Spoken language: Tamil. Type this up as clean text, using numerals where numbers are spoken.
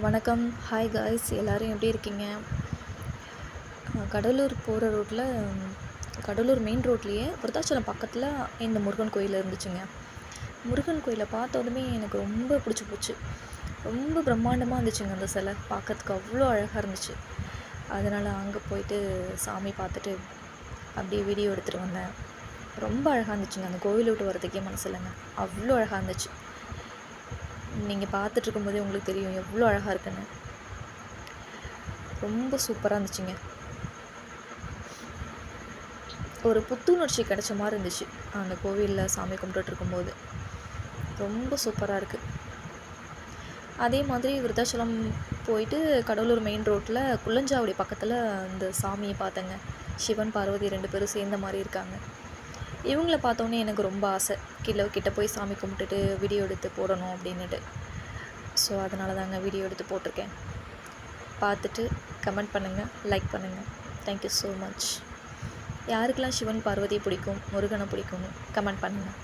வணக்கம். ஹாய் காய்ஸ், எல்லோரும் எப்படி இருக்கீங்க? கடலூர் போகிற ரோட்டில், கடலூர் மெயின் ரோட்லேயே விருத்தாச்சலம் பக்கத்தில் இந்த முருகன் கோயில் இருந்துச்சுங்க. முருகன் கோயிலை பார்த்ததுமே எனக்கு ரொம்ப பிடிச்சி போச்சு. ரொம்ப பிரம்மாண்டமாக இருந்துச்சுங்க. அந்த சிலை பார்க்கறதுக்கு அவ்வளோ அழகாக இருந்துச்சு. அதனால் அங்கே போயிட்டு சாமி பார்த்துட்டு அப்படியே வீடியோ எடுத்துகிட்டு வந்தேன். ரொம்ப அழகாக இருந்துச்சுங்க. அந்த கோவிலை விட்டு வரதுக்கே மனசு இல்லைங்க. அவ்வளோ அழகாக இருந்துச்சு. நீங்கள் பார்த்துட்ருக்கும்போதே உங்களுக்கு தெரியும் எவ்வளோ அழகாக இருக்குன்னு. ரொம்ப சூப்பராக இருந்துச்சுங்க. ஒரு புத்துணர்ச்சி கிடைச்ச மாதிரி இருந்துச்சு அந்த கோவிலில் சாமி கும்பிட்டுட்டு இருக்கும்போது. ரொம்ப சூப்பராக இருக்குது. அதே மாதிரி விருத்தாச்சலம் போயிட்டு கடலூர் மெயின் ரோட்டில் குள்ளஞ்சாவடி பக்கத்தில் இந்த சாமியை பார்த்தேங்க. சிவன் பார்வதி 2 பேரும் சேர்ந்த மாதிரி இருக்காங்க. இவங்கள பார்த்தோன்னே எனக்கு ரொம்ப ஆசை, கிட்ட போய் சாமி கும்பிட்டுட்டு வீடியோ எடுத்து போடணும் அப்படின்னுட்டு. ஸோ அதனால தாங்க வீடியோ எடுத்து போட்டிருக்கேன். பார்த்துட்டு கமெண்ட் பண்ணுங்கள், லைக் பண்ணுங்கள். Thank you so much. யாருக்கெல்லாம் சிவன் பார்வதி பிடிக்கும், முருகனை பிடிக்கும்னு கமெண்ட் பண்ணுங்கள்.